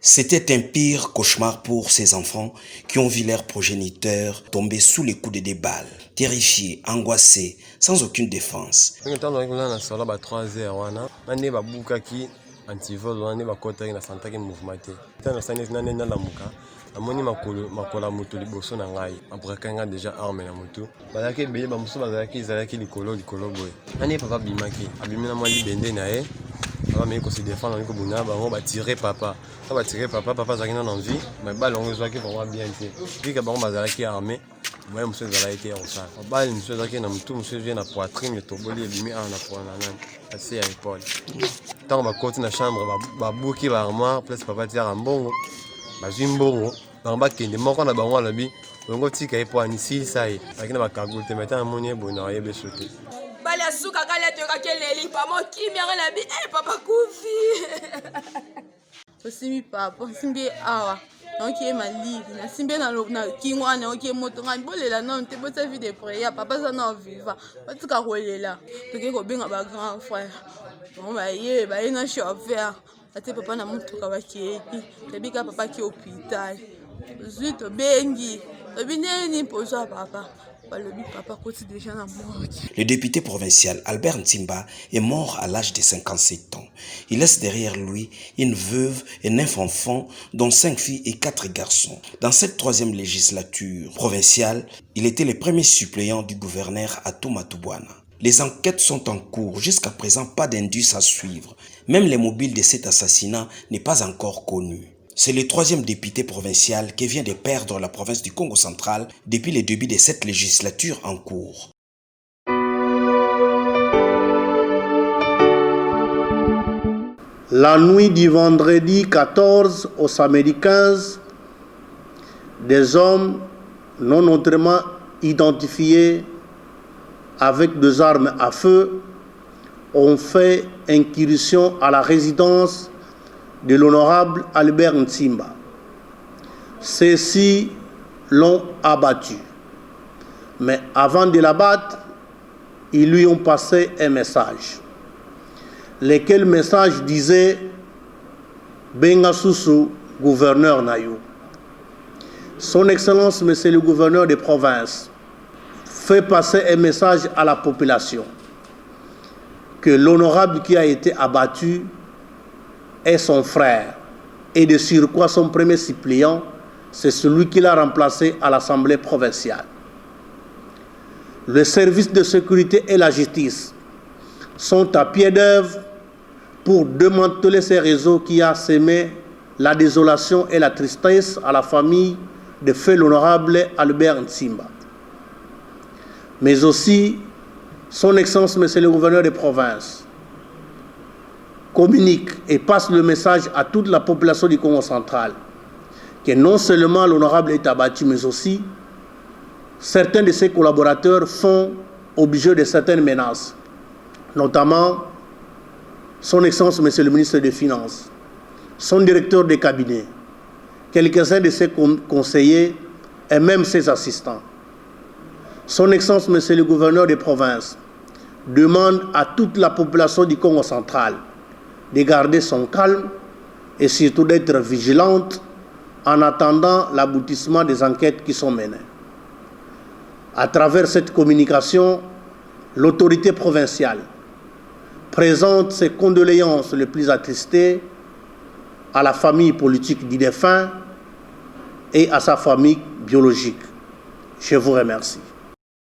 C'était un pire cauchemar pour ces enfants qui ont vu leurs progéniteurs tomber sous les coups des balles, terrifiés, angoissés, sans aucune défense. Amoni makola moto liboso na ngai abrakanga déjà arme na moto bazaki beye bamusu bazaki zalaki likolo boye nani papa bimaki abimina mwa libende na ye papa meki ko se défendre niko buna bango ba tirer papa papa zaki na envie mais balle on zaki vraiment bien été puis que bango bazalaki armé moi musu zalaki été en ça balle musu zaki na mutu musu vient na poitrine to boli bimi na poitrine nani assez à l'épaule tant ba côté na chambre ba bouki ba armoire place papa tira mbongo bazwi mbongo bango bakende moko na bango alobi bongo tika ye po anisisa ye bakina bakago te meta amoni ye boye na ayebe so te bali asuka kaleto kakeleli pamokimia ngalabi papa kufi osimi papa osimbi awa naokie maliri nasimbi na kingwana naokie moto ngani bolela nano te bota vie de prière papa aza na viva batika kolela toke kobenga ba grand frère bango baye na chauffeur ate papa na motuka bakei tebika papa ki hôpital ozwi tobengi tobi nini mpozo papa balobi papa koti déjà na mort. Le député provincial Albert Ntimba est mort à l'âge de 57 ans. Il laisse derrière lui une veuve et 9 enfants, dont 5 filles et 4 garçons. Dans cette troisième législature provinciale, il était le premier suppléant du gouverneur Atou Matubwana. Les enquêtes sont en cours. Jusqu'à présent, pas d'indice à suivre. Même les mobiles de cet assassinat n'est pas encore connu. C'est le troisième député provincial qui vient de perdre la province du Congo central depuis le début de cette législature en cours. La nuit du vendredi 14 au samedi 15, des hommes non autrement identifiés avec des armes à feu ont fait incursion à la résidence de l'honorable Albert Ntimba. Ceux-ci l'ont abattu. Mais avant de l'abattre, ils lui ont passé un message. Lequel message disait Benga Soussou, gouverneur Nayou. Son Excellence, Monsieur le gouverneur de province, fait passer un message à la population que l'honorable qui a été abattu est son frère et de surcroît son premier suppléant, c'est celui qui l'a remplacé à l'Assemblée provinciale. Le service de sécurité et la justice sont à pied d'œuvre pour démanteler ces réseaux qui a semé la désolation et la tristesse à la famille de feu l'honorable Albert Ntimba. Mais aussi, son Excellence, Monsieur le gouverneur de province, communique et passe le message à toute la population du Congo central que non seulement l'honorable est abattu, mais aussi certains de ses collaborateurs font objet de certaines menaces, notamment son Excellence, Monsieur le ministre des Finances, son directeur de cabinet, quelques-uns de ses conseillers et même ses assistants. Son Excellence, Monsieur le gouverneur de province, demande à toute la population du Congo central de garder son calme et surtout d'être vigilante en attendant l'aboutissement des enquêtes qui sont menées. À travers cette communication, l'autorité provinciale présente ses condoléances les plus attristées à la famille politique du défunt et à sa famille biologique. Je vous remercie.